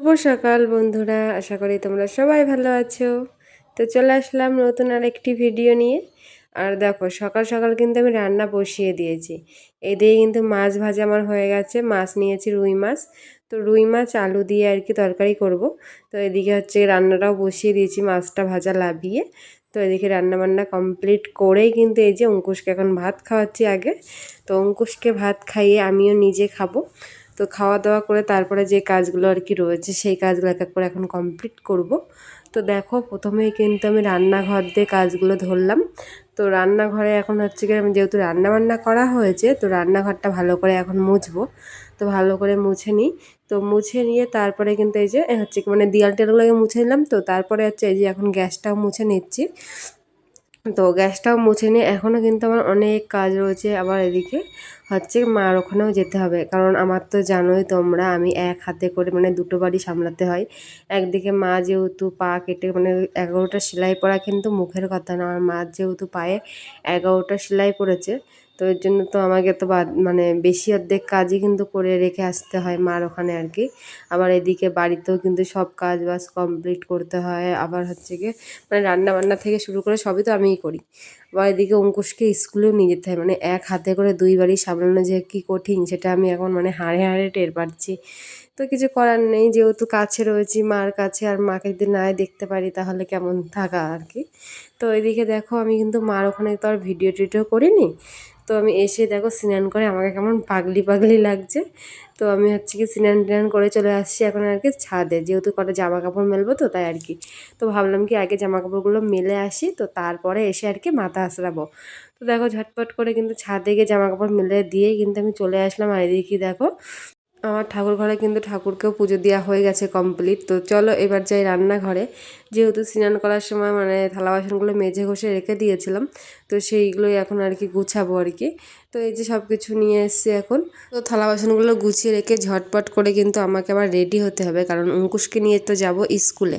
শুভ সকাল বন্ধুরা, আশা করি তোমরা সবাই ভালো আছো। তো চলে আসলাম নতুন আরেকটি ভিডিও নিয়ে। আর দেখো, সকাল সকাল কিন্তু আমি রান্না বসিয়ে দিয়েছি। এদিকে কিন্তু মাছ ভাজা আমার হয়ে গেছে। মাছ নিয়েছি রুই মাছ। তো রুই মাছ আলু দিয়ে আর কি তরকারি করব। তো এদিকে হচ্ছে রান্নাটাও বসিয়ে দিয়েছি, মাছটা ভাজা লাভিয়ে। তো এদিকে রান্নাবান্না কমপ্লিট করেই কিন্তু এই যে অঙ্কুশকে এখন ভাত খাওয়াচ্ছি আগে। তো অঙ্কুশকে ভাত খাইয়ে আমিও নিজে খাবো। তো খাওয়া দাওয়া করে তারপরে যে কাজগুলো আর কি রয়েছে সেই কাজগুলো এক এক করে এখন কমপ্লিট করব। তো দেখো, প্রথমেই কিন্তু আমি রান্নাঘর দিয়ে কাজগুলো ধরলাম। তো রান্নাঘরে এখন হচ্ছে কি, আমি যেহেতু রান্নাবান্না করা হয়েছে, তো রান্নাঘরটা ভালো করে এখন মুছবো। তো ভালো করে মুছে নিই। তো মুছে নিয়ে তারপরে কিন্তু এই যে হচ্ছে কি, মানে দেয়াল টেয়ালগুলোকে মুছে নিলাম। তো তারপরে হচ্ছে এই যে এখন গ্যাসটাও মুছে নিচ্ছি। তো গ্যাসটাও মুছে নিয়ে এখনও কিন্তু আমার অনেক কাজ রয়েছে। আবার এদিকে হচ্ছে মার ওখানেও যেতে হবে, কারণ আমার তো জানোই তোমরা, আমি এক হাতে করে মানে দুটো বাড়ি সামলাতে হয়। একদিকে মা যেহেতু পা কেটে মানে 11টা সেলাই পড়া কিন্তু মুখের কথা না, আমার মার যেহেতু পায়ে 11টা সেলাই পড়েছে। তো এর জন্য তো আমাকে তো মানে বেশি অর্ধেক কাজই কিন্তু করে রেখে আসতে হয় মার ওখানে আর কি। আবার এদিকে বাড়িতেও কিন্তু সব কাজ বাজ কমপ্লিট করতে হয়। আবার হচ্ছে গিয়ে মানে রান্না বান্না থেকে শুরু করে সবই তো আমিই করি। আবার এদিকে অঙ্কুশকে স্কুলেও নিয়ে যেতে হয়, মানে এক হাতে করে দুই বাড়ি সামলানো যে কী কঠিন সেটা আমি এখন মানে হাড়ে হাড়ে টের পাচ্ছি। তো কিছু করার নেই, যেহেতু কাছে রয়েছি মার কাছে, আর মাকে যদি নাই দেখতে পারি তাহলে কেমন থাকা আর কি। তো এদিকে দেখো, আমি কিন্তু মার ওখানে তো আর ভিডিও টিডিও করিনি। তো আমি এসে দেখো স্নান করে আমাকে কেমন পাগলি পাগলি লাগছে। তো আমি হচ্ছে কি স্নান টান করে চলে আসছি এখন আর কি ছাদে, যেহেতু কটা জামা কাপড় মেলবো তো তাই আর কি। তো ভাবলাম কি আগে জামা কাপড়গুলো মেলে আসি, তো তারপরে এসে আর কি মাথা আঁচড়াবো। তো দেখো, ঝটপট করে কিন্তু ছাদে গিয়ে জামা কাপড় মেলে দিয়ে কিন্তু আমি চলে আসলাম। আর এদিকে দেখো, আমার ঠাকুর ঘরে কিন্তু ঠাকুরকেও পুজো দেওয়া হয়ে গেছে কমপ্লিট। তো চলো এবার যাই রান্নাঘরে। যেহেতু স্নান করার সময় মানে থালা বাসনগুলো মেজে ঘষে রেখে দিয়েছিলাম, তো সেইগুলোই এখন আর কি গুছাবো আর কি। তো এই যে সব কিছু নিয়ে এসছি এখন। তো থালা বাসনগুলো গুছিয়ে রেখে ঝটপট করে কিন্তু আমাকে আবার রেডি হতে হবে, কারণ অঙ্কুশকে নিয়ে তো যাব স্কুলে।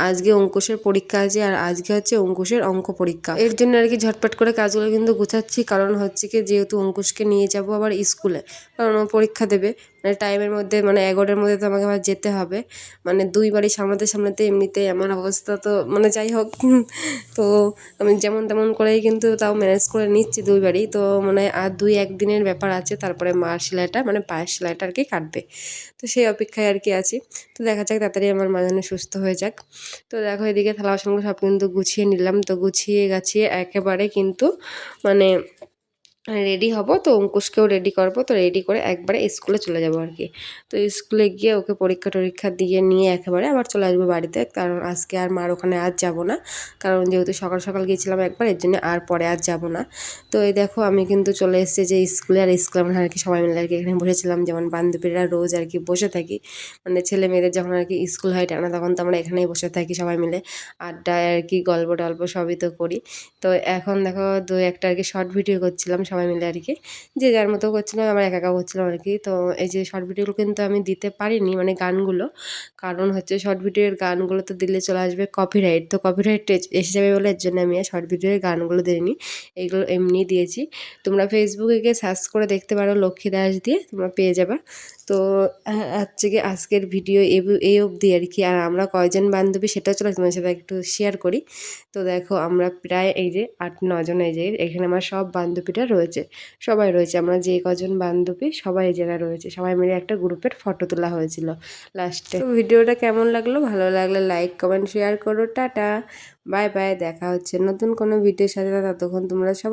আজকে অঙ্কুশের পরীক্ষা আছে, আর আজকে হচ্ছে অঙ্কুশের অঙ্ক পরীক্ষা। এর জন্য আর কি ঝটপট করে কাজগুলো কিন্তু গুছাচ্ছি, কারণ হচ্ছে কি যেহেতু অঙ্কুশকে নিয়ে যাব আবার স্কুলে, কারণ ও পরীক্ষা দেবে। মানে টাইমের মধ্যে মানে 11টার মধ্যে তো আমাকে আবার যেতে হবে। মানে দুই বাড়ি সামলাতে সামলাতে এমনিতেই আমার অবস্থা, তো মানে যাই হোক। তো আমি যেমন তেমন করেই কিন্তু তাও ম্যানেজ করে নিচ্ছি দুই বাড়ি। তো মানে আর 2-1 দিনের ব্যাপার আছে, তারপরে মার সেলাইটা মানে পায়ের সেলাইটা আর কি কাটবে। তো সেই অপেক্ষায় আর কি আছি। তো দেখা যাক তাড়াতাড়ি আমার মা যেন সুস্থ হয়ে যাক। তো দেখো, এদিকে থালা বাসনগুলো সব কিন্তু গুছিয়ে নিলাম। তো গুছিয়ে গাছিয়ে একেবারে কিন্তু মানে রেডি হব। তো অঙ্কুশকেও রেডি করব। তো রেডি করে একবারে স্কুলে চলে যাব আর কি। তো স্কুলে গিয়ে ওকে পরীক্ষা টরীক্ষা দিয়ে নিয়ে একেবারে আবার চলে আসবো বাড়িতে, কারণ আজকে আর মার ওখানে আজ যাব না। কারণ যেহেতু সকাল সকাল গিয়েছিলাম একবার, এর জন্য আর পরে আর যাব না। তো এই দেখো, আমি কিন্তু চলে এসেছি যে স্কুলে। আর স্কুলে আমরা আর কি সবাই মিলে আর কি এখানে বসেছিলাম, যেমন বান্ধবীরা রোজ আর কি বসে থাকি। মানে ছেলে মেয়েদের যখন আর কি স্কুল হয় টানা, তখন তো আমরা এখানেই বসে থাকি সবাই মিলে, আড্ডায় আর কি গল্প টল্প সবই তো করি। তো এখন দেখো 2-1টা আর কি শর্ট ভিডিও করছিলাম সবাই মিলে আর কি, যে যার মতো করছিলাম, আমার একা একা করছিলাম আর কি। তো এই যে শর্ট ভিডিওগুলো কিন্তু আমি দিতে পারিনি, মানে গানগুলো, কারণ হচ্ছে শর্ট ভিডিওর গানগুলো তো দিলে চলে আসবে কপিরাইট। তো কপিরাইট এসে যাবে বলে এর জন্য আমি আর শর্ট ভিডিওর গানগুলো দিইনি, এইগুলো এমনি দিয়েছি। তোমরা ফেসবুকে গিয়ে সার্চ করে দেখতে পারো লক্ষ্মী দাস দিয়ে, তোমরা পেয়ে যাবে। তো হচ্ছে কি আজকের ভিডিও এই অবধি আর কি। আর আমরা কয়জন বান্ধবী সেটাও চলো তোমার সাথে একটু শেয়ার করি। তো দেখো, আমরা প্রায় এই যে 8-9 জন, এই যে এখানে আমার সব বান্ধবীরা রয়েছে, সবাই রয়েছে। আমরা যে কজন বান্ধবী সবাই এই জায়গায় রয়েছে, সবাই মিলে একটা গ্রুপের ফটো তোলা হয়েছিল লাস্টে। তো ভিডিওটা কেমন লাগলো, ভালো লাগলে লাইক কমেন্ট শেয়ার করো। টাটা, বাই বাই, দেখা হচ্ছে নতুন কোনো ভিডিওর সাথে। ততক্ষণ তোমরা সবাই